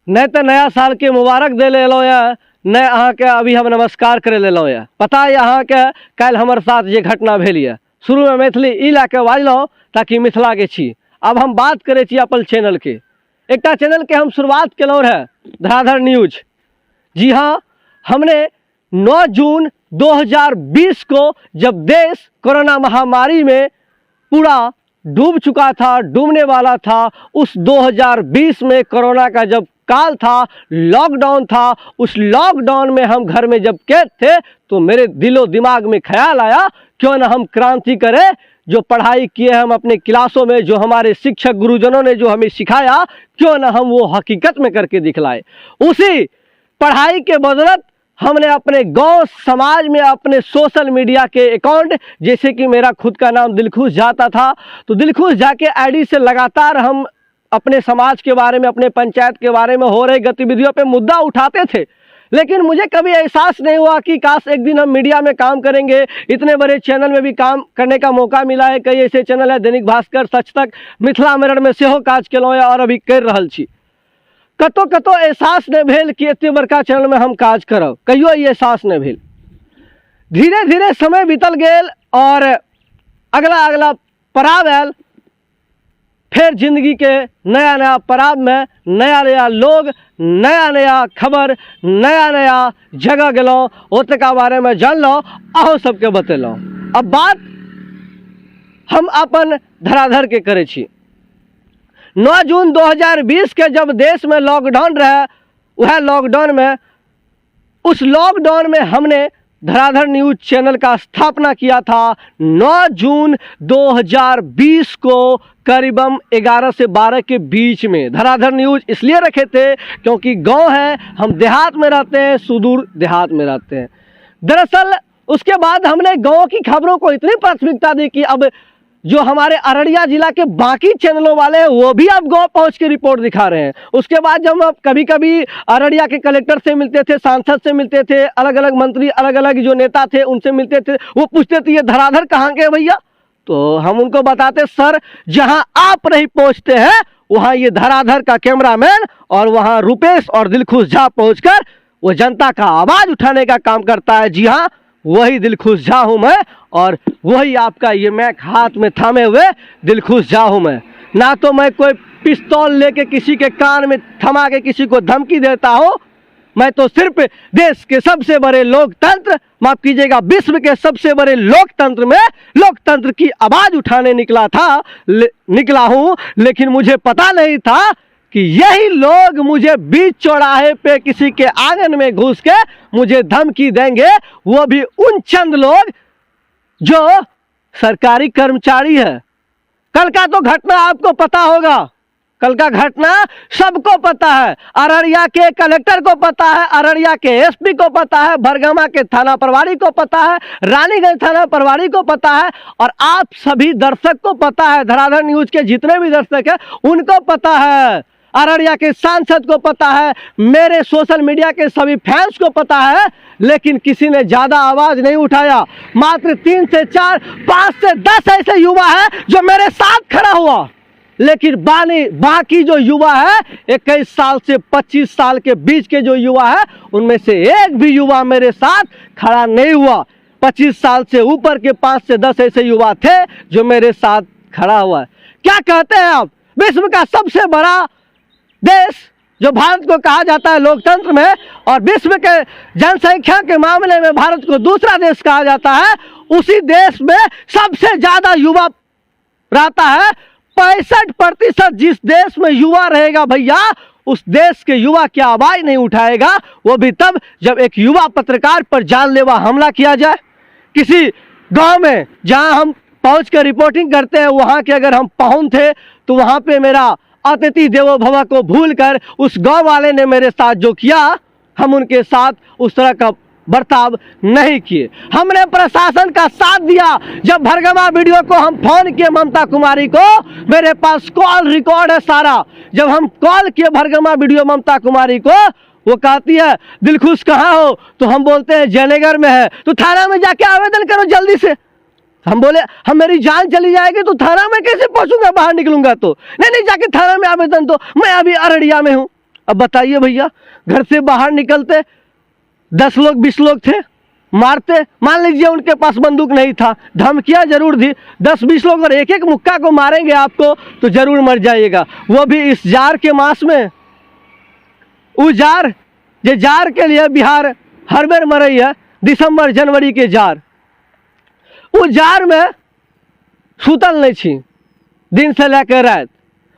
नहीं तो नया साल के मुबारक दे ले लो या नहीं अहाँ के अभी हम नमस्कार करे ले लो या पता है अहाँ के कल हमारे साथ ये घटना भेल है। शुरू में मैथिली ई ला के बाजलहुँ ताकि मिथिला के छी। अब हम बात करे छी अपन चैनल के। एक चैनल के हम शुरुआत केलहुँ रहे धराधर न्यूज। जी हाँ, हमने 9 जून 2020 को जब देश कोरोना महामारी में पूरा डूब चुका था, डूबने वाला था, उस 2020 में कोरोना का जब काल था, लॉकडाउन था, उस लॉकडाउन में हम घर में जब कैद थे तो मेरे दिलो दिमाग में ख्याल आया क्यों ना हम क्रांति करें। जो पढ़ाई किए हम अपने क्लासों में, जो हमारे शिक्षक गुरुजनों ने जो हमें सिखाया, क्यों ना हम वो हकीकत में करके दिखलाए। उसी पढ़ाई के बदौलत हमने अपने गांव समाज में अपने सोशल मीडिया के अकाउंट, जैसे कि मेरा खुद का नाम दिलखुश जाता था, तो दिलखुश जा के आईडी से लगातार हम अपने समाज के बारे में, अपने पंचायत के बारे में हो रही गतिविधियों पे मुद्दा उठाते थे। लेकिन मुझे कभी एहसास नहीं हुआ कि काश एक दिन हम मीडिया में काम करेंगे। इतने बड़े चैनल में भी काम करने का मौका मिला है। कई ऐसे चैनल है, दैनिक भास्कर, सच तक, मिथिला मिरर में सेहो काज केलहुँ और अभी कर रहल छी। कतो कतो एहसास नहीं भेल कि एते बड़का चैनल में हम काज करब, कहियो ये एहसास नहीं भेल। धीरे धीरे समय बीतल गेल और अगला अगला पड़ाव आयल। फिर जिंदगी के नया नया पड़ाव में नया नया लोग, नया नया खबर, नया नया जगह गेलहुँ, ओतका बारे में जानलहुँ, अहूँ सबके बतेलहुँ। अब बात हम अपन धराधर के करे छी। 9 जून 2020 के जब देश में लॉकडाउन रहा, वह लॉकडाउन में, उस लॉकडाउन में हमने धराधर न्यूज चैनल का स्थापना किया था। 9 जून 2020 को करीबन 11 से 12 के बीच में धराधर न्यूज इसलिए रखे थे क्योंकि गांव है, हम देहात में रहते हैं, सुदूर देहात में रहते हैं। दरअसल उसके बाद हमने गांव की खबरों को इतनी प्राथमिकता दी कि अब जो हमारे अररिया जिला के बाकी चैनलों वाले हैं वो भी अब गांव पहुंच के रिपोर्ट दिखा रहे हैं। उसके बाद जब हम कभी कभी अररिया के कलेक्टर से मिलते थे, सांसद से मिलते थे, अलग अलग मंत्री, अलग अलग जो नेता थे उनसे मिलते थे, वो पूछते थे ये धराधर कहाँ के भैया, तो हम उनको बताते सर जहां आप नहीं पहुंचते हैं वहां ये धराधर का कैमरामैन और वहां रुपेश और दिलखुश झा पहुंचकर वो जनता का आवाज उठाने का काम करता है। जी हाँ, वही दिलखुश झा हूं मैं और वही आपका ये मैक हाथ में थामे हुए दिलखुश झा हूं मैं। ना तो मैं कोई पिस्तौल लेके किसी के कान में थमा के किसी को धमकी देता हूं, मैं तो सिर्फ देश के सबसे बड़े लोकतंत्र, माफ कीजिएगा विश्व के सबसे बड़े लोकतंत्र में लोकतंत्र की आवाज उठाने निकला हूं। लेकिन मुझे पता नहीं था कि यही लोग मुझे बीच चौराहे पे किसी के आंगन में घुस के मुझे धमकी देंगे, वो भी उन चंद लोग जो सरकारी कर्मचारी है। कल का तो घटना आपको पता होगा, कल का घटना सबको पता है। अररिया के कलेक्टर को पता है, अररिया के एसपी को पता है, भरगमा के थाना प्रभारी को पता है, रानीगंज थाना प्रभारी को पता है और आप सभी दर्शक को पता है। धराधर न्यूज के जितने भी दर्शक हैं उनको पता है, अररिया के सांसद को पता है, मेरे सोशल मीडिया के सभी फैंस को पता है। लेकिन किसी ने ज्यादा आवाज नहीं उठाया। मात्र 3 से 4, 5 से 10 ऐसे युवा है जो मेरे साथ खड़ा हुआ। लेकिन बाकी जो युवा है 21 साल से 25 साल के बीच के जो युवा है उनमें से एक भी युवा मेरे साथ खड़ा नहीं हुआ। 25 साल से ऊपर के 5 से 10 ऐसे युवा थे जो मेरे साथ खड़ा हुआ है। क्या कहते हैं आप, विश्व का सबसे बड़ा देश जो भारत को कहा जाता है लोकतंत्र में, और विश्व के जनसंख्या के मामले में भारत को दूसरा देश कहा जाता है, उसी देश में सबसे ज्यादा युवा रहता है। 65% जिस देश में युवा रहेगा भैया, उस देश के युवा की आवाज नहीं उठाएगा, वो भी तब जब एक युवा पत्रकार पर जानलेवा हमला किया जाए। किसी गांव में जहां हम पहुंच कर रिपोर्टिंग करते हैं, वहां के अगर हम पहुंच थे तो वहां पे मेरा अतिथि देवो भव को भूलकर उस गांव वाले ने मेरे साथ जो किया, हम उनके साथ उस तरह का बर्ताव नहीं किए। हमने प्रशासन का साथ दिया। जब भरगमा वीडियो को हम फोन किए ममता कुमारी को, मेरे पास कॉल रिकॉर्ड है सारा। जब हम कॉल किए भरगमा वीडियो ममता कुमारी को, वो कहती है दिलखुश कहाँ हो, तो हम बोलते हैं जयनगर में है, तो थाना में जाके आवेदन करो जल्दी से। हम बोले हम मेरी जान चली जाएगी तो थाना में कैसे पहुंचूंगा, बाहर निकलूंगा तो नहीं, जाके थाना में आवेदन दो, मैं अभी अररिया में हूं। अब बताइए भैया, घर से बाहर निकलते 10 लोग 20 लोग थे, मारते, मान लीजिए उनके पास बंदूक नहीं था, धमकियां जरूर दी, 10-20 लोग और एक एक मुक्का को मारेंगे आपको तो जरूर मर जाइएगा, वो भी इस जार के मास में। वो जार जे जार के लिए बिहार हर बेर मरई है, दिसंबर जनवरी के जार। वो जार में सुतल नहीं छी दिन से लेकर रात।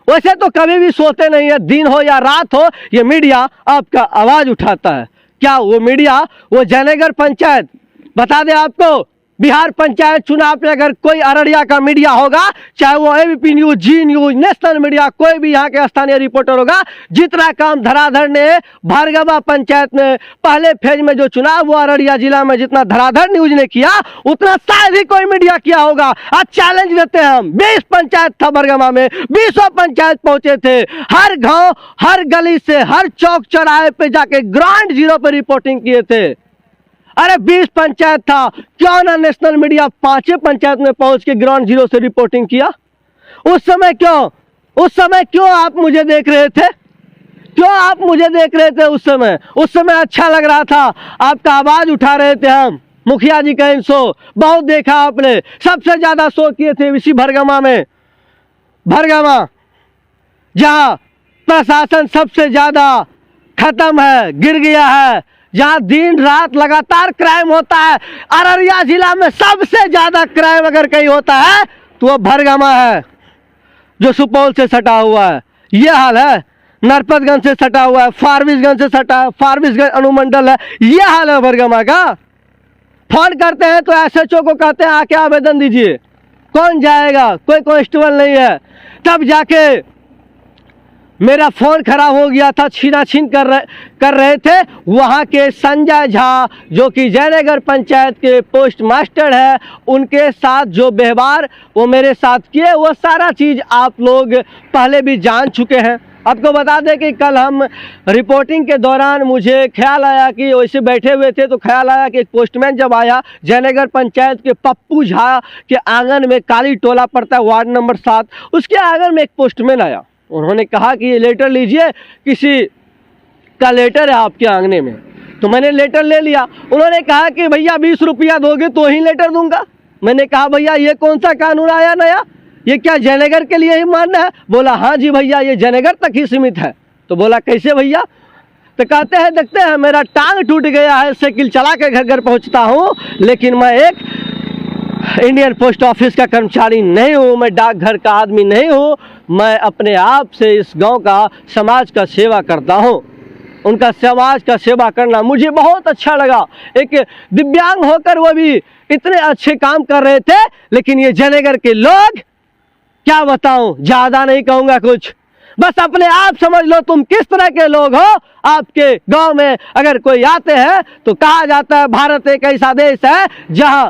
वैसे तो कभी भी सोते नहीं है, दिन हो या रात हो, ये मीडिया आपका आवाज उठाता है। क्या वो मीडिया, वो जयनगर पंचायत, बता दें आपको, बिहार पंचायत चुनाव में अगर कोई अररिया का मीडिया होगा, चाहे वो एबीपी न्यूज, जी न्यूज, नेशनल मीडिया, कोई भी यहाँ के स्थानीय रिपोर्टर होगा, जितना काम धराधर ने भार्गवा पंचायत में पहले फेज में जो चुनाव हुआ अररिया जिला में, जितना धराधर न्यूज ने किया उतना शायद ही कोई मीडिया किया होगा। आज चैलेंज देते हैं हम, 20 पंचायत था भार्गवा में, 20 पंचायत पहुंचे थे, हर गांव हर गली से हर चौक चौराहे पे जाके ग्राउंड जीरो पे रिपोर्टिंग किए थे। अरे 20 पंचायत था, क्यों ना नेशनल मीडिया 5 पंचायत में पहुंच के ग्राउंड जीरो से रिपोर्टिंग किया? उस समय क्यों आप मुझे देख रहे थे? क्यों आप मुझे देख रहे थे? उस समय अच्छा लग रहा था, आपका आवाज उठा रहे थे हम। मुखिया जी का शो बहुत देखा आपने, सबसे ज्यादा शो किए थे इसी भार्गवा में, भार्गवा जहां प्रशासन सबसे ज्यादा खत्म है, गिर गया है, जहां दिन रात लगातार क्राइम होता है। अररिया जिला में सबसे ज्यादा क्राइम अगर कहीं होता है तो वो भार्गवा है, जो सुपौल से सटा हुआ है। ये हाल है, नरपतगंज से सटा हुआ है, फारबिसगंज से सटा है, फारबिसगंज अनुमंडल है, ये हाल है भार्गवा का। फोन करते हैं तो एसएचओ को कहते हैं आके आवेदन दीजिए, कौन जाएगा? कोई कांस्टेबल नहीं है। तब जाके मेरा फोन खराब हो गया था, छीनाछीन कर रहे थे वहाँ के संजय झा, जो कि जयनगर पंचायत के पोस्ट मास्टर है, उनके साथ जो व्यवहार वो मेरे साथ किए, वो सारा चीज़ आप लोग पहले भी जान चुके हैं। आपको बता दें कि कल हम रिपोर्टिंग के दौरान मुझे ख्याल आया कि वैसे बैठे हुए थे तो ख्याल आया कि एक पोस्टमैन जब आया जयनगर पंचायत के पप्पू झा के आंगन में, काली टोला पड़ता है वार्ड नंबर 7, उसके आंगन में एक पोस्टमैन आया। उन्होंने कहा कि ये लेटर लीजिए, किसी का लेटर है आपके आंगने में। तो मैंने लेटर ले लिया। उन्होंने कहा कि भैया 20 रुपया दोगे तो ही लेटर दूंगा। मैंने कहा भैया ये कौन सा कानून आया नया, ये क्या जयनगर के लिए ही मान्य है? बोला हाँ जी भैया ये जयनगर तक ही सीमित है। तो बोला कैसे भैया? तो कहते हैं देखते हैं, मेरा टांग टूट गया है, साइकिल चला के घर घर पहुँचता हूँ, लेकिन मैं एक इंडियन पोस्ट ऑफिस का कर्मचारी नहीं हूँ, मैं डाकघर का आदमी नहीं हूँ, मैं अपने आप से इस गांव का, समाज का सेवा करता हूँ। उनका समाज का सेवा करना मुझे बहुत अच्छा लगा। एक दिव्यांग होकर वो भी इतने अच्छे काम कर रहे थे, लेकिन ये जयनगर के लोग, क्या बताऊं, ज्यादा नहीं कहूँगा कुछ, बस अपने आप समझ लो तुम किस तरह के लोग हो। आपके गांव में अगर कोई आते हैं तो कहा जाता है भारत एक ऐसा देश है जहां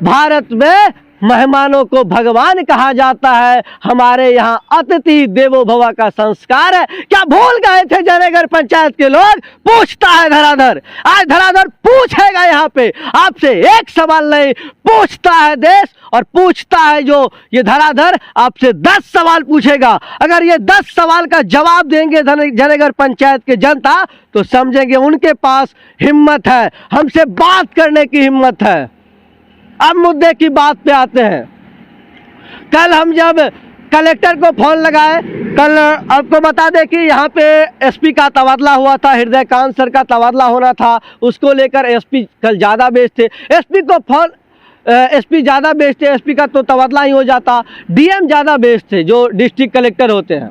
भारत में मेहमानों को भगवान कहा जाता है, हमारे यहाँ अतिथि देवो भव का संस्कार है। क्या भूल गए थे जयनगर पंचायत के लोग? पूछता है धराधर, आज धराधर पूछेगा यहाँ पे आपसे एक सवाल नहीं, पूछता है देश और पूछता है जो ये धराधर आपसे 10 सवाल पूछेगा। अगर ये 10 सवाल का जवाब देंगे जयनगर पंचायत के जनता तो समझेंगे उनके पास हिम्मत है, हमसे बात करने की हिम्मत है। अब मुद्दे की बात पे आते हैं। कल हम जब कलेक्टर को फोन लगाए, कल आपको बता दें कि यहाँ पे एसपी का तबादला हुआ था, हृदयकांत सर का तबादला होना था, उसको लेकर एसपी कल ज़्यादा व्यस्त थे। एसपी को फोन, एसपी ज़्यादा व्यस्त थे, एसपी का तो तबादला ही हो जाता, डीएम ज़्यादा व्यस्त थे जो डिस्ट्रिक्ट कलेक्टर होते हैं।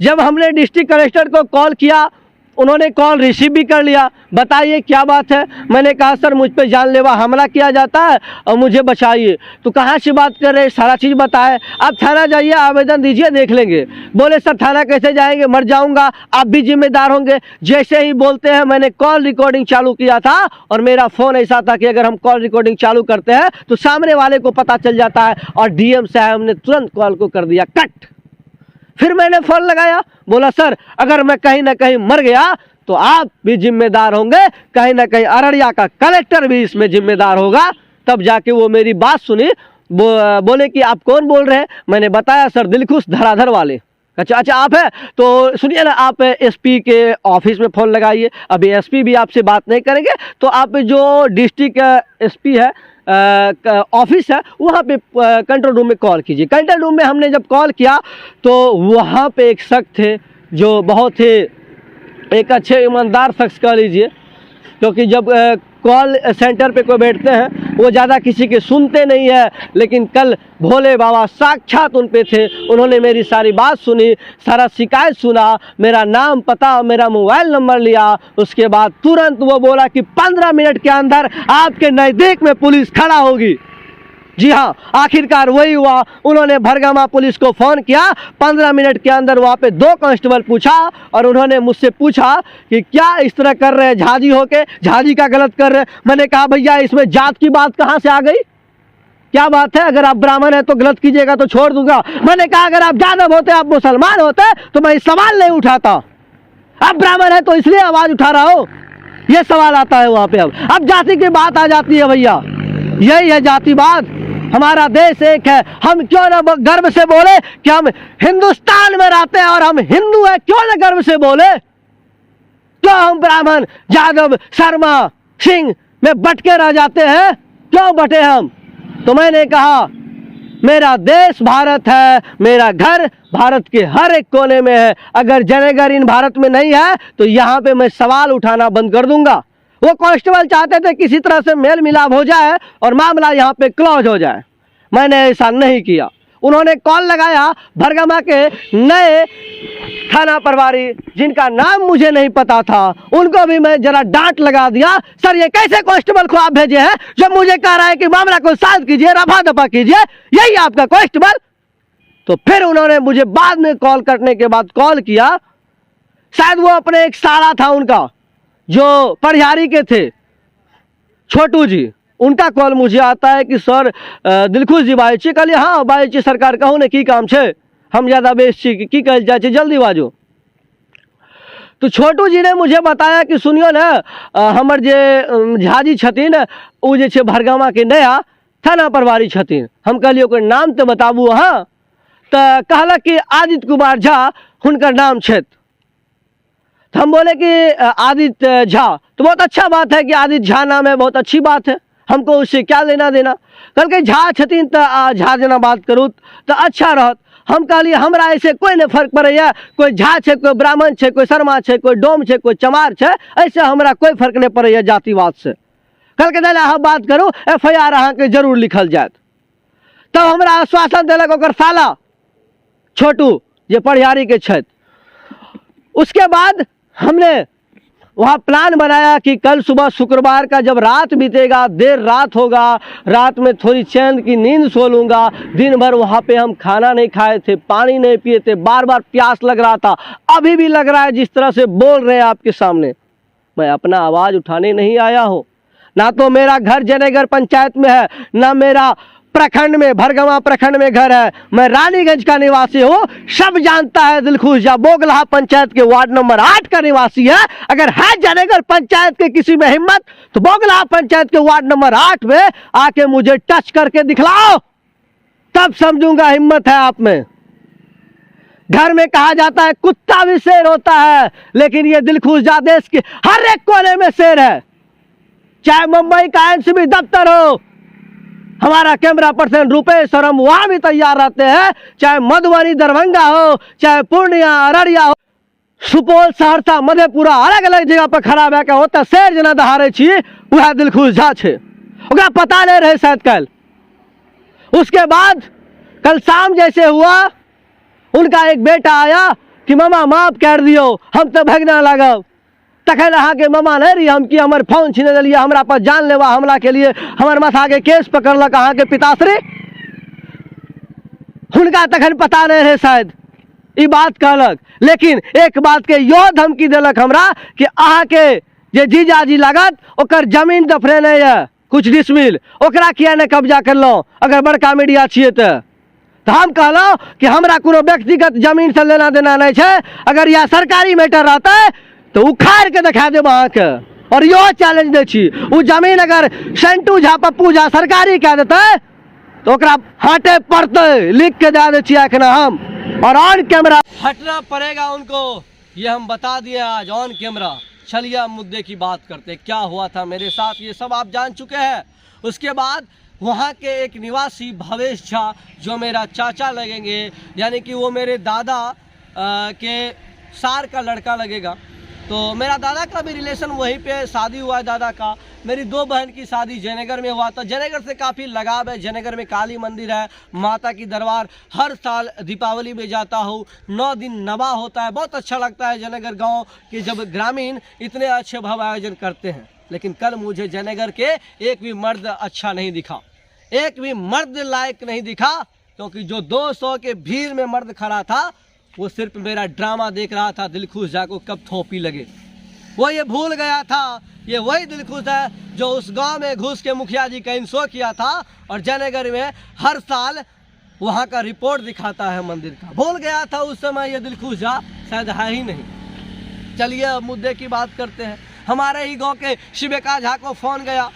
जब हमने डिस्ट्रिक्ट कलेक्टर को कॉल किया, उन्होंने कॉल रिसीव भी कर लिया। बताइए क्या बात है? मैंने कहा सर मुझ पे जानलेवा हमला किया जाता है और मुझे बचाइए। तो कहाँ से बात कर रहे हैं, सारा चीज़ बताए। आप थाना जाइए, आवेदन दीजिए, देख लेंगे। बोले सर थाना कैसे जाएंगे, मर जाऊंगा, आप भी जिम्मेदार होंगे। जैसे ही बोलते हैं मैंने कॉल रिकॉर्डिंग चालू किया था और मेरा फ़ोन ऐसा था कि अगर हम कॉल रिकॉर्डिंग चालू करते हैं तो सामने वाले को पता चल जाता है, और डीएम साहब ने तुरंत कॉल को कर दिया कट। फिर मैंने फोन लगाया, बोला सर अगर मैं कहीं ना कहीं मर गया तो आप भी जिम्मेदार होंगे, कहीं ना कहीं अररिया का कलेक्टर भी इसमें जिम्मेदार होगा। तब जाके वो मेरी बात सुनी, बोले कि आप कौन बोल रहे हैं? मैंने बताया सर दिलखुश धराधर वाले। अच्छा अच्छा, आप है तो सुनिए ना, आप एसपी के ऑफिस में फ़ोन लगाइए। अभी एसपी भी आपसे बात नहीं करेंगे, तो आप जो डिस्ट्रिक्ट एसपी है ऑफिस है वहाँ पे कंट्रोल रूम में कॉल कीजिए। कंट्रोल रूम में हमने जब कॉल किया तो वहाँ पे एक शख्स थे जो बहुत ही एक अच्छे ईमानदार शख्स कह लीजिए, क्योंकि जब कॉल सेंटर पे कोई बैठते हैं वो ज़्यादा किसी के सुनते नहीं है, लेकिन कल भोले बाबा साक्षात उन पे थे। उन्होंने मेरी सारी बात सुनी, सारा शिकायत सुना, मेरा नाम पता मेरा मोबाइल नंबर लिया। उसके बाद तुरंत वो बोला कि 15 मिनट के अंदर आपके नज़दीक में पुलिस खड़ा होगी। जी हाँ, आखिरकार वही हुआ। उन्होंने भरगामा पुलिस को फ़ोन किया, 15 मिनट के अंदर वहाँ पे 2 कांस्टेबल पूछा और उन्होंने मुझसे पूछा कि क्या इस तरह कर रहे हैं झाजी होके, झाजी का गलत कर रहे हैं। मैंने कहा भैया इसमें जात की बात कहाँ से आ गई, क्या बात है, अगर आप ब्राह्मण हैं तो गलत कीजिएगा तो छोड़ दूंगा। मैंने कहा अगर आप यादव होते, आप मुसलमान होते तो मैं इस सवाल नहीं उठाता। आप ब्राह्मण है तो इसलिए आवाज़ उठा रहा हो, ये सवाल आता है वहाँ पे। अब जाति की बात आ जाती है भैया, यही है जातिवाद। हमारा देश एक है, हम क्यों ना गर्व से बोले कि हम हिंदुस्तान में रहते हैं और हम हिंदू हैं, क्यों ना गर्व से बोले। क्यों हम ब्राह्मण, यादव, शर्मा, सिंह में बट के रह जाते हैं, क्यों बटे हम। तो मैंने कहा मेरा देश भारत है, मेरा घर भारत के हर एक कोने में है। अगर जनेगर इन भारत में नहीं है तो यहाँ पे मैं सवाल उठाना बंद कर दूंगा। वो कांस्टेबल चाहते थे किसी तरह से मेल मिलाप हो जाए और मामला यहाँ पे क्लोज हो जाए। मैंने ऐसा नहीं किया। उन्होंने कॉल लगाया भरगामा के नए थाना प्रभारी, जिनका नाम मुझे नहीं पता था, उनको भी मैं जरा डांट लगा दिया। सर ये कैसे कांस्टेबल को आप भेजे हैं जो मुझे कह रहा है कि मामला को शांत कीजिए, रफा दफा कीजिए, यही आपका कांस्टेबल। तो फिर उन्होंने मुझे बाद में कॉल करने के बाद कॉल किया, शायद वो अपने एक साला था उनका जो परिहारी के थे, छोटू जी, उनका कॉल मुझे आता है कि सर दिलखुश जी बाई छी। कहलिए हाँ बाई छी सरकार, कहूँ ने की काम छे, हम ज़्यादा बेस छी की कहल जाए, जल्दी बाजो। तो छोटू जी ने मुझे बताया कि सुनियो ना, हमर जे झाजी छथिन ओ जे छे भरगामा के नया थाना प्रभारी छथिन। हम कहलिए ओकर नाम तो बताबू अहाँ। तो कहलक कि आदित्य कुमार झा हुनकर नाम छथि। तो हम बोले कि आदित्य झा, तो बहुत अच्छा बात है कि आदित्य झा नाम है, बहुत अच्छी बात है, हमको उससे क्या लेना देना। कल के झा छथिन तो झा जेना बात करूँ तो अच्छा रहत। हम कहलिए हमरा ऐसे कोई नहीं फर्क पड़ैया, कोई झा छे, कोई ब्राह्मण छे, कोई शर्मा छे, कोई डोम छे, कोई चमार छे, ऐसे हमरा कोई फर्क नहीं पड़ैया जातिवाद से। कल के दिन अहाँ बात करूँ, FIR अहाँ के जरूर लिखल जात। तब हमरा आश्वासन दिलक ओकर साला छोटू जे परिहारी के छथि। उसके बाद हमने वहाँ प्लान बनाया कि कल सुबह शुक्रवार का जब रात बीतेगा, देर रात होगा, रात में थोड़ी चैन की नींद सो लूँगा। दिन भर वहाँ पे हम खाना नहीं खाए थे, पानी नहीं पिए थे, बार बार प्यास लग रहा था, अभी भी लग रहा है जिस तरह से बोल रहे हैं आपके सामने। मैं अपना आवाज़ उठाने नहीं आया हूँ, ना तो मेरा घर जनेगर पंचायत में है, ना मेरा प्रखंड में भरगामा प्रखंड में घर है। मैं रानीगंज का निवासी हूँ, सब जानता है दिलखुश झा बोगलहा पंचायत के वार्ड नंबर 8 का निवासी है। अगर है जनेगर पंचायत के किसी में हिम्मत तो बोगलहा पंचायत के वार्ड नंबर 8 में आके मुझे टच करके दिखलाओ, तब समझूंगा हिम्मत है आप में। घर में कहा जाता है कुत्ता भी शेर होता है, लेकिन ये दिलखुश झा देश के हर एक कोने में शेर है। चाहे मुंबई का NCB दफ्तर हो, हमारा कैमरा पर्सन रुपेश और हम वहाँ भी तैयार रहते हैं। चाहे मधुबनी दरभंगा हो, चाहे पूर्णिया अररिया हो, सुपौल सहरसा मधेपुरा, अलग अलग जगह पर खड़ा भए के होता शेर जना दहाड़े छी, वह दिलखुश झा छे। ओकरा पता नहीं रहे शायद कल। उसके बाद कल शाम जैसे हुआ, उनका एक बेटा आया कि मामा माफ कर दियो, हम तो भगना लागब। तखन अहाँ के मामा नहीं रही हम कि हमर फोन छीन लिया, हमरा पर जानलेवा हमला के लिए हमर माथा के केस पकड़लक अहाँ के पिताश्री। हुनका तखन पता नहीं रहे शायद ई बात कहलक, लेकिन एक बात के यो धमकी दिलक हमरा कि अहाँ के जे जीजाजी लागत ओकर जमीन दफरेने है कुछ डिसमिल, ओकरा किया ने कब्जा करलो अगर बड़का मीडिया छिए तो हम कहलो कि हमरा कोनो व्यक्तिगत जमीन से लेना देना नहीं है। अगर यह सरकारी मैटर रहता है तो उखाड़ के दिखा देब अहाँ के, और यो चैलेंज दे छी, वो जमीन अगर संटू झा पप्पू झा सरकारी कह देते तो ओकरा हाटे पड़ते, लिख के दे दे छी अखना हम। और ऑन कैमरा हटना पड़ेगा उनको, ये हम बता दिए आज ऑन कैमरा। चलिए अब मुद्दे की बात करते, क्या हुआ था मेरे साथ ये सब आप जान चुके हैं। उसके बाद वहाँ के एक निवासी भवेश झा, जो मेरा चाचा लगेंगे, यानी कि वो मेरे दादा के सार का लड़का लगेगा। तो मेरा दादा का भी रिलेशन वहीं पे शादी हुआ है दादा का। मेरी 2 बहन की शादी जयनगर में हुआ था। जयनगर से काफ़ी लगाव है। जयनगर में काली मंदिर है, माता की दरबार, हर साल दीपावली में जाता हूँ। 9 दिन नवा होता है, बहुत अच्छा लगता है जयनगर गांव के जब ग्रामीण इतने अच्छे भव्य आयोजन करते हैं। लेकिन कल मुझे जयनगर के एक भी मर्द अच्छा नहीं दिखा, एक भी मर्द लायक नहीं दिखा, क्योंकि जो 200 के भीड़ में मर्द खड़ा था वो सिर्फ मेरा ड्रामा देख रहा था। दिलखुश झा को कब थोपी लगे वो ये भूल गया था। ये वही दिलखुश है जो उस गांव में घुस के मुखिया जी का इंशो किया था और जयनगर में हर साल वहां का रिपोर्ट दिखाता है मंदिर का। भूल गया था उस समय ये दिलखुश झा, शायद है ही नहीं। चलिए अब मुद्दे की बात करते हैं। हमारे ही गाँव के शिवेका झा को फ़ोन गया।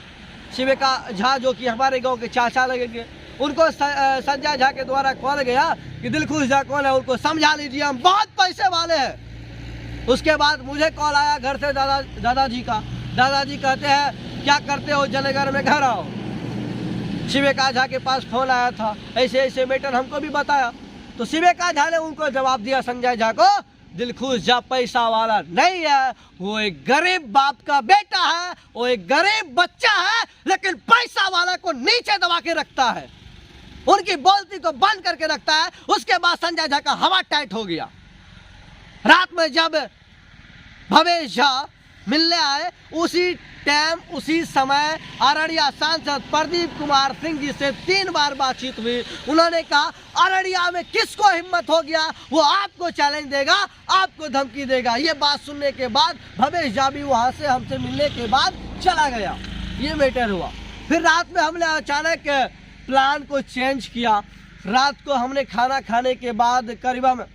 शिवेका झा जो कि हमारे गाँव के चाचा लगेंगे, उनको संजय झा के द्वारा कॉल गया कि दिलखुश झा कौन है, उनको समझा लीजिए, हम बहुत पैसे वाले हैं। उसके बाद मुझे कॉल आया घर से दादाजी का। दादाजी कहते हैं क्या करते हो जयनगर में, घर आओ। शिवेका झा के पास फोन आया था, ऐसे ऐसे मैटर हमको भी बताया। तो शिवेका झा ने उनको जवाब दिया संजय झा को, दिलखुश झा पैसा वाला नहीं है, वो एक गरीब बाप का बेटा है, वो एक गरीब बच्चा है, लेकिन पैसा वाला को नीचे दबा के रखता है, उनकी बोलती को बंद करके रखता है। उसके बाद संजय झा का हवा टाइट हो गया। रात में जब भवेश झा मिलने आए, उसी टाइम उसी समय अररिया सांसद प्रदीप कुमार सिंह जी से 3 बार बातचीत हुई। उन्होंने कहा अररिया में किसको हिम्मत हो गया वो आपको चैलेंज देगा, आपको धमकी देगा। ये बात सुनने के बाद भवेश झा भी वहाँ से हमसे मिलने के बाद चला गया। ये मैटर हुआ। फिर रात में हमने अचानक प्लान को चेंज किया। रात को हमने खाना खाने के बाद करीबन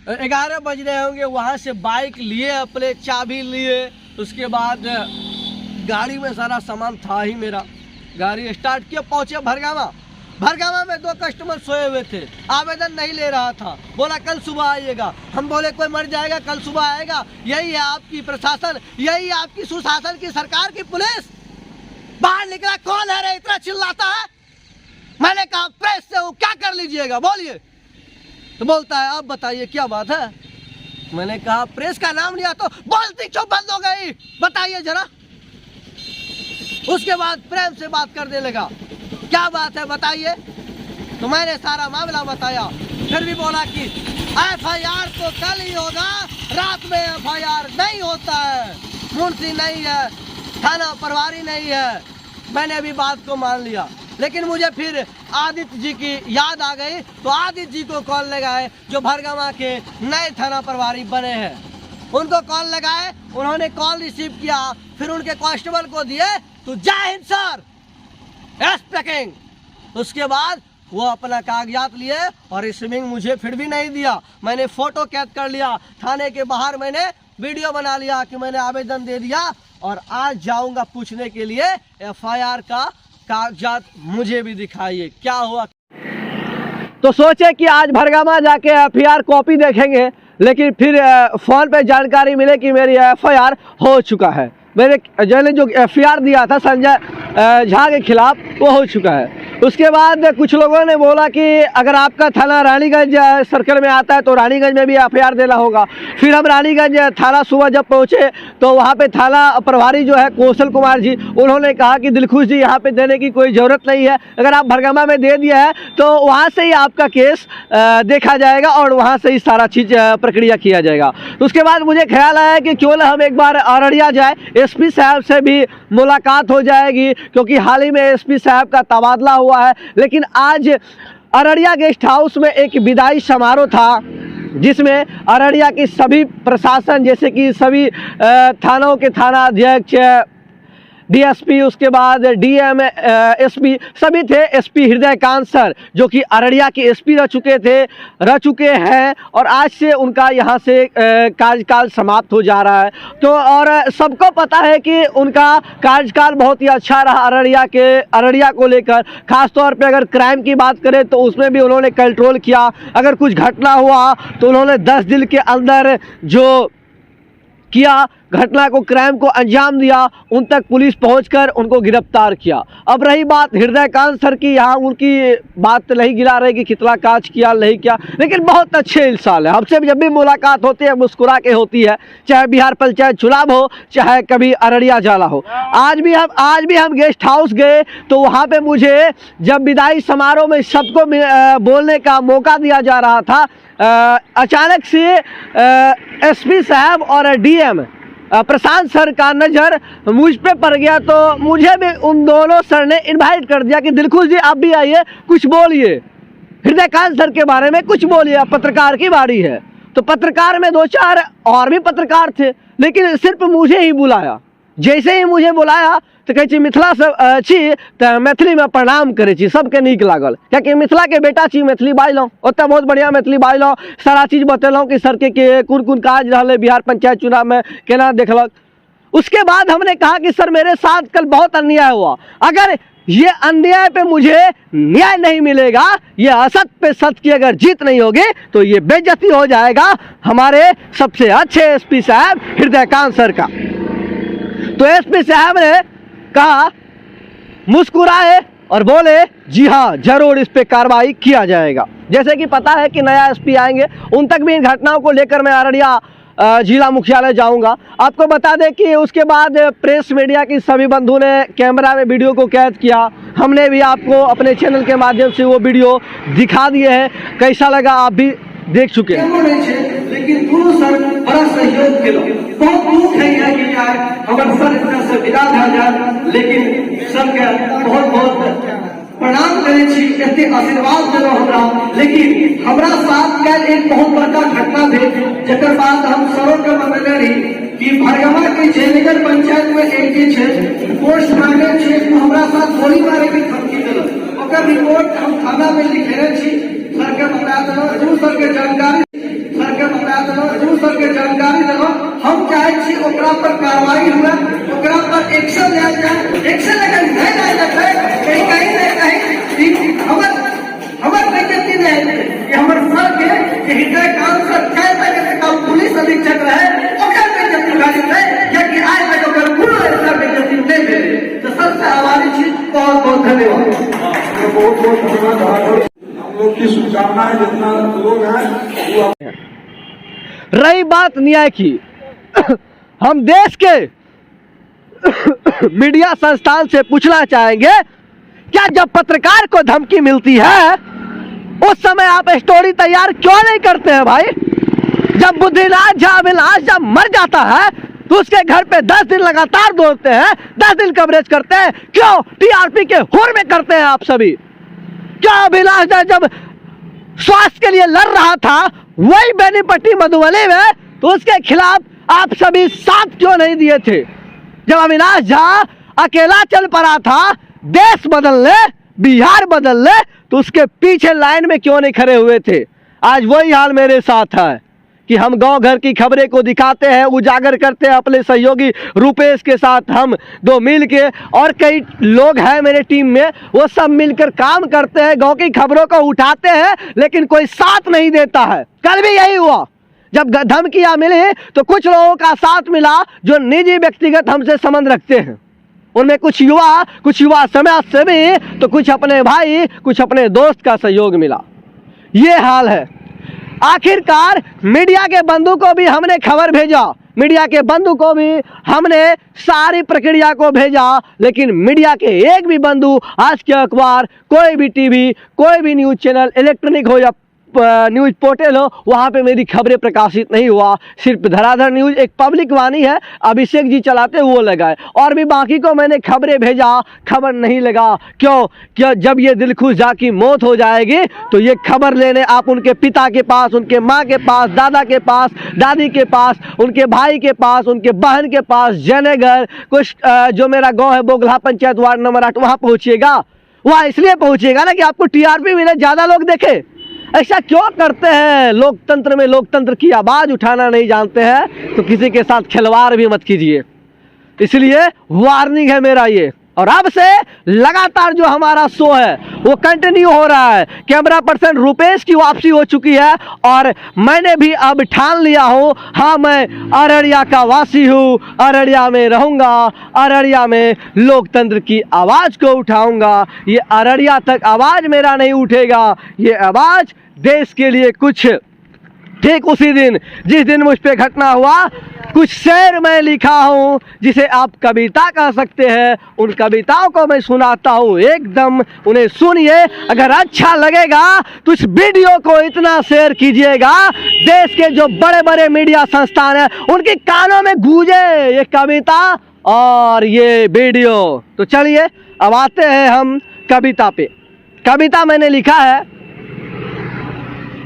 11 बज रहे होंगे, वहाँ से बाइक लिए, अपने चाबी लिए। उसके बाद गाड़ी में सारा सामान था ही मेरा, गाड़ी स्टार्ट किया, पहुँचे भरगामा। भरगामा में 2 कस्टमर सोए हुए थे, आवेदन नहीं ले रहा था, बोला कल सुबह आइएगा। हम बोले कोई मर जाएगा कल सुबह आएगा? यही है आपकी प्रशासन, यही आपकी सुशासन की सरकार की पुलिस। बाहर निकला, कौन है रे इतना चिल्लाता है? मैंने कहा प्रेस से हूँ, क्या कर लीजिएगा बोलिए। तो बोलता है अब बताइए क्या बात है। मैंने कहा प्रेस का नाम लिया तो बोलती क्यों बंद हो गई, बताइए जरा। उसके बाद प्रेम से बात करने लगा, क्या बात है बताइए। तो मैंने सारा मामला बताया। फिर भी बोला कि FIR तो कल ही होगा, रात में FIR नहीं होता है, मुंशी नहीं है, थाना प्रभारी नहीं है। मैंने भी बात को मान लिया, लेकिन मुझे फिर आदित्य जी की याद आ गई। तो आदित्य जी को कॉल लगाए, जो भरगामा के नए थाना प्रभारी बने हैं। उनको कॉल लगाए, उन्होंने कॉल रिसीव किया, फिर उनके कांस्टेबल को दिए, तो जय हिंद सर, स्पीकिंग। उसके बाद वो अपना कागजात लिए और स्विमिंग मुझे फिर भी नहीं दिया। मैंने फोटो कैद कर लिया, थाने के बाहर मैंने वीडियो बना लिया कि मैंने आवेदन दे दिया और आज जाऊंगा पूछने के लिए FIR का कागजात मुझे भी दिखाइए क्या हुआ। तो सोचे कि आज भरगामा जाके FIR कॉपी देखेंगे, लेकिन फिर फोन पे जानकारी मिले कि मेरी FIR हो चुका है। मैंने जो FIR दिया था संजय झा के खिलाफ वो हो चुका है। उसके बाद कुछ लोगों ने बोला कि अगर आपका थाना रानीगंज सर्कल में आता है तो रानीगंज में भी FIR देना होगा। फिर हम रानीगंज थाना सुबह जब पहुंचे तो वहां पे थाना प्रभारी जो है कौशल कुमार जी, उन्होंने कहा कि दिलखुश जी यहाँ पे देने की कोई ज़रूरत नहीं है, अगर आप भरगामा में दे दिया है तो वहाँ से ही आपका केस देखा जाएगा और वहाँ से ही सारा चीज़ प्रक्रिया किया जाएगा। तो उसके बाद मुझे ख्याल आया कि क्यों ना हम एक बार अररिया जाए, SP साहब से भी मुलाकात हो जाएगी, क्योंकि हाल ही में SP साहब का तबादला हुआ है। लेकिन आज अररिया गेस्ट हाउस में एक विदाई समारोह था, जिसमें अररिया की सभी प्रशासन, जैसे कि सभी थानों के थाना अध्यक्ष, डीएसपी, उसके बाद डीएम, एसपी सभी थे। एसपी हृदयकांत सर जो कि अररिया के एसपी रह चुके हैं और आज से उनका यहाँ से कार्यकाल समाप्त हो जा रहा है। तो और सबको पता है कि उनका कार्यकाल बहुत ही अच्छा रहा अररिया को लेकर। खासतौर पे अगर क्राइम की बात करें तो उसमें भी उन्होंने कंट्रोल किया। अगर कुछ घटना हुआ तो उन्होंने 10 दिन के अंदर जो किया, घटना को, क्राइम को अंजाम दिया, उन तक पुलिस पहुंचकर उनको गिरफ्तार किया। अब रही बात हृदयकांत सर की, यहाँ उनकी बात नहीं गिरा रही कि कितना काज किया नहीं किया, लेकिन बहुत अच्छे इंसान है। हमसे जब भी मुलाकात होती है मुस्कुरा के होती है, चाहे बिहार पंचायत चुनाव हो, चाहे कभी अररिया जाला हो। आज भी हम गेस्ट हाउस गए तो वहाँ पे मुझे जब विदाई समारोह में सबको बोलने का मौका दिया जा रहा था, अचानक से एसपी साहब और डीएम प्रशांत सर का नज़र मुझ पे पड़ गया। तो मुझे भी उन दोनों सर ने इनवाइट कर दिया कि दिलखुश जी आप भी आइए, कुछ बोलिए, हृदयकांत सर के बारे में कुछ बोलिए, पत्रकार की बारी है। तो पत्रकार में 2-4 और भी पत्रकार थे, लेकिन सिर्फ मुझे ही बुलाया। जैसे ही मुझे बुलाया तो कहे छी मिथिला सब छी तो मैथिली में प्रणाम करे छी, सबके नीक लागल, क्योंकि मिथिला के बेटा छी, मैथिली बाजलहुँ, ओतऽ बहुत बढ़िया मैथिली बाजलहुँ, सारा चीज़ बतेलहुँ कि सर के कोन काज रहलै बिहार पंचायत चुनाव में, केना देखलक। उसके बाद हमने कहा कि सर मेरे साथ कल बहुत अन्याय हुआ, अगर ये अन्याय पे मुझे न्याय नहीं मिलेगा, ये असत पे सत्य की अगर जीत नहीं होगी तो ये बेइज्जती हो जाएगा हमारे सबसे अच्छे एसपी साहब हृदयकांत सर का। तो एसपी साहब ने कहा, मुस्कुराए और बोले जी हाँ जरूर इस पे कार्रवाई किया जाएगा। जैसे कि पता है कि नया एसपी आएंगे, उन तक भी इन घटनाओं को लेकर मैं अररिया जिला मुख्यालय जाऊंगा। आपको बता दें कि उसके बाद प्रेस मीडिया की सभी बंधु ने कैमरा में वीडियो को कैद किया। हमने भी आपको अपने चैनल के माध्यम से वो वीडियो दिखा दिए हैं, कैसा लगा आप भी देख चुके हैं। लेकिन दोनों सर बड़ा सहयोग के बहुत दुख है कि यार हमारे सर इतना से विदा भए जाए, लेकिन सर के बहुत बहुत प्रणाम करे छी, एते आशीर्वाद देलहुँ हमरा। लेकिन हमरा साथ कल एक बहुत बड़का घटना भेल, जकर बाद हम सरों के बतले रही कि भरगमा के जयनगर पंचायत में एक जे छै पोस्ट मांगे छै, हमरा साथ गोली मारे के धमकी देलक। ओकर रिपोर्ट हम थाना में लिखेने छी। सर के बता देलहुँ, जरूर सर के जानकारी देलहुँ। हम चाहे छी ओकरा पर कार्रवाई हुए, ओकरा पर एक्शन लिया जाए। एक्शन अगर नहीं लिया जाए कहीं हमर बेइज्जती नहीं है कि हमर सर के हृदयकांत सर 6 बजे तक पुलिस अधीक्षक रहे, ओकर बेइज्जती भए जेतै, कियाकि आज तक ओकर कोनो ऐसा बेइज्जती नहीं भेलै। तो सर से आभारी छी, बहुत बहुत धन्यवाद। बहुत बहुत धन्यवाद। हम लोग की शुभकामना है, जितना लोग हैं। रही बात न्याय की, हम देश के मीडिया संस्थान से पूछना चाहेंगे, क्या जब पत्रकार को धमकी मिलती है उस समय आप स्टोरी तैयार क्यों नहीं करते हैं भाई? जब बुद्धिनाथ झा अविनाश जब मर जाता है तो उसके घर पे 10 दिन लगातार दौड़ते हैं, 10 दिन कवरेज करते हैं, क्यों? टीआरपी के होड़ में करते हैं आप सभी। क्या अविनाश झा जब स्वास्थ्य के लिए लड़ रहा था वही बेनीपट्टी मधुबनी में, तो उसके खिलाफ आप सभी साथ क्यों नहीं दिए थे? जब अविनाश झा अकेला चल पड़ा था देश बदलने, बिहार बदलने, तो उसके पीछे लाइन में क्यों नहीं खड़े हुए थे? आज वही हाल मेरे साथ है कि हम गांव घर की खबरें को दिखाते हैं, उजागर करते हैं अपने सहयोगी रुपेश के साथ, हम दो मिल के, और कई लोग हैं मेरे टीम में, वो सब मिलकर काम करते हैं, गांव की खबरों को उठाते हैं, लेकिन कोई साथ नहीं देता है। कल भी यही हुआ, जब धमकियां मिली तो कुछ लोगों का साथ मिला जो निजी व्यक्तिगत हमसे संबंध रखते हैं। उनमें कुछ युवा समाज सेवी, तो कुछ अपने भाई, कुछ अपने दोस्त का सहयोग मिला। ये हाल है। आखिरकार मीडिया के बंधु को भी हमने खबर भेजा, मीडिया के बंधु को भी हमने सारी प्रक्रिया को भेजा, लेकिन मीडिया के एक भी बंधु, आज के अखबार, कोई भी टीवी, कोई भी न्यूज चैनल, इलेक्ट्रॉनिक हो या न्यूज़ पोर्टल हो वहाँ पे मेरी खबरें प्रकाशित नहीं हुआ। सिर्फ धराधर न्यूज़ एक पब्लिक वाणी है, अभिषेक जी चलाते वो लगाए, और भी बाकी को मैंने खबरें भेजा, खबर नहीं लगा। क्यों जब ये दिलखुश झा की मौत हो जाएगी तो ये खबर लेने आप उनके पिता के पास, उनके माँ के पास, दादा के पास, दादी के पास, उनके भाई के पास, उनके बहन के पास, जयनगर, कुछ जो मेरा गांव है बोगला पंचायत वार्ड नंबर 8, वहाँ पहुँचिएगा। वहाँ इसलिए पहुँचिएगा ना कि आपको टीआरपी मिले, ज़्यादा लोग देखे। ऐसा क्यों करते हैं? लोकतंत्र में लोकतंत्र की आवाज़ उठाना नहीं जानते हैं तो किसी के साथ खिलवाड़ भी मत कीजिए। इसलिए वार्निंग है मेरा ये। और अब से लगातार जो हमारा शो है वो कंटिन्यू हो रहा है। कैमरा पर्सन रुपेश की वापसी हो चुकी है और मैंने भी अब ठान लिया हूँ, हाँ मैं अररिया का वासी हूँ, अररिया में रहूँगा, अररिया में लोकतंत्र की आवाज़ को उठाऊँगा। ये अररिया तक आवाज़ मेरा नहीं उठेगा, ये आवाज़ देश के लिए कुछ। ठीक उसी दिन जिस दिन मुझ पे घटना हुआ, कुछ शेर मैं लिखा हूँ जिसे आप कविता कह सकते हैं। उन कविताओं को मैं सुनाता हूँ, एकदम उन्हें सुनिए। अगर अच्छा लगेगा तो इस वीडियो को इतना शेयर कीजिएगा, देश के जो बड़े बड़े मीडिया संस्थान हैं उनके कानों में गूंजे ये कविता और ये वीडियो। तो चलिए अब आते हैं हम कविता पे। कविता मैंने लिखा है,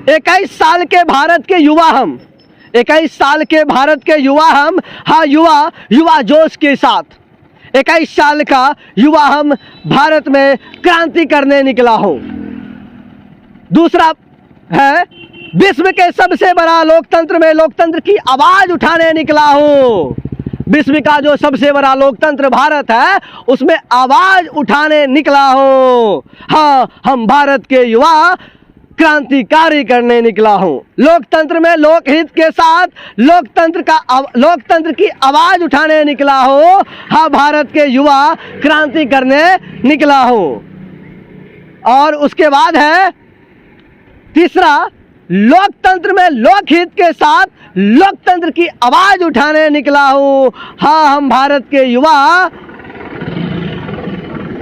21 साल के भारत के युवा हम, 21 साल के भारत के युवा हम, हाँ युवा जोश के साथ। 21 साल का युवा हम, भारत में क्रांति करने निकला हूँ। दूसरा है, विश्व के सबसे बड़ा लोकतंत्र में लोकतंत्र की आवाज़ उठाने निकला हूँ। विश्व का जो सबसे बड़ा लोकतंत्र भारत है उसमें आवाज़ उठाने निकला हूँ। हाँ हम भारत के युवा क्रांतिकारी करने निकला हूँ। लोकतंत्र में लोकहित के साथ लोकतंत्र की आवाज़ उठाने निकला हूँ। हाँ भारत के युवा क्रांति करने निकला हूँ। और उसके बाद है तीसरा, लोकतंत्र में लोकहित के साथ लोकतंत्र की आवाज़ उठाने निकला हूँ। हाँ हम भारत के युवा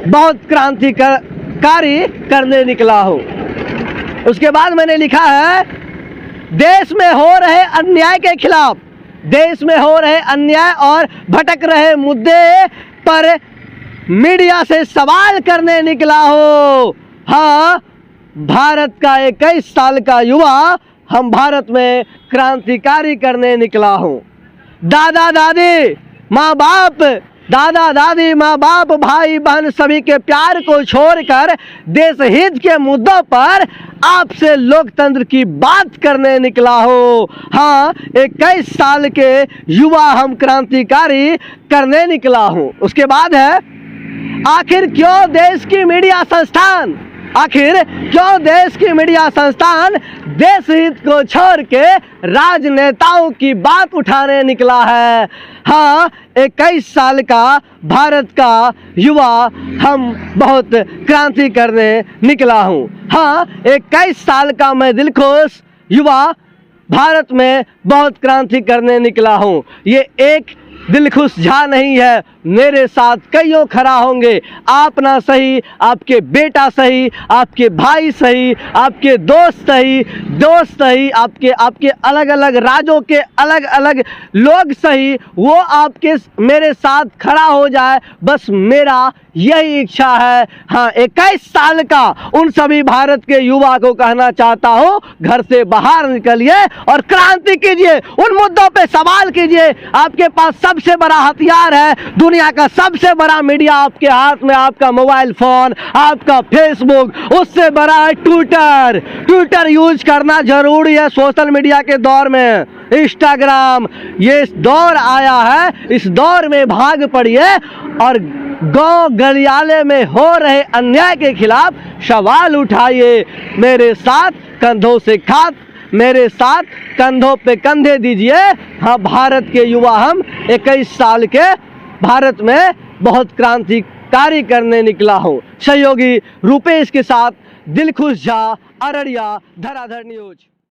बहुत क्रांतिकारी करने निकला हूँ। उसके बाद मैंने लिखा है, देश में हो रहे अन्याय के खिलाफ, देश में हो रहे अन्याय और भटक रहे मुद्दे पर मीडिया से सवाल करने निकला हो। हाँ भारत का 21 साल का युवा, हम भारत में क्रांतिकारी करने निकला हूँ। दादा दादी माँ बाप, दादा दादी माँ बाप, भाई बहन सभी के प्यार को छोड़कर देश हित के मुद्दों पर आपसे लोकतंत्र की बात करने निकला हो। हाँ 21 साल के युवा हम क्रांतिकारी करने निकला हूँ। उसके बाद है, आखिर क्यों देश की मीडिया संस्थान, आखिर क्यों देश की मीडिया संस्थान देश हित को छोड़ के राजनेताओं की बात उठाने निकला है। हाँ 21 साल का भारत का युवा, हम बहुत क्रांति करने निकला हूँ। हाँ 21 साल का मैं दिलखुश युवा भारत में बहुत क्रांति करने निकला हूँ। ये एक दिलखुश झा नहीं है, मेरे साथ कईयों खड़ा होंगे। आप ना सही, आपके बेटा सही, आपके भाई सही, आपके दोस्त सही, आपके अलग अलग राज्यों के अलग अलग लोग सही, वो आपके मेरे साथ खड़ा हो जाए, बस मेरा यही इच्छा है। हाँ 21 साल का उन सभी भारत के युवा को कहना चाहता हूँ, घर से बाहर निकलिए और क्रांति कीजिए, उन मुद्दों पे सवाल कीजिए। आपके पास सबसे बड़ा हथियार है, दुनिया का सबसे बड़ा मीडिया आपके हाथ में, आपका मोबाइल फोन, आपका फेसबुक, उससे बड़ा है ट्विटर। ट्विटर यूज करना जरूरी है सोशल मीडिया के दौर में। इंस्टाग्राम, ये दौर आया है, इस दौर में भाग पड़िए और गांव गलियाले में हो रहे अन्याय के खिलाफ सवाल उठाइए। मेरे साथ कंधों से खात, मेरे साथ कंधों पे कंधे दीजिए। हाँ भारत के युवा हम 21 साल के भारत में बहुत क्रांतिकारी करने निकला हूँ। सहयोगी रुपेश के साथ दिलखुश झा, अररिया, धराधर न्यूज।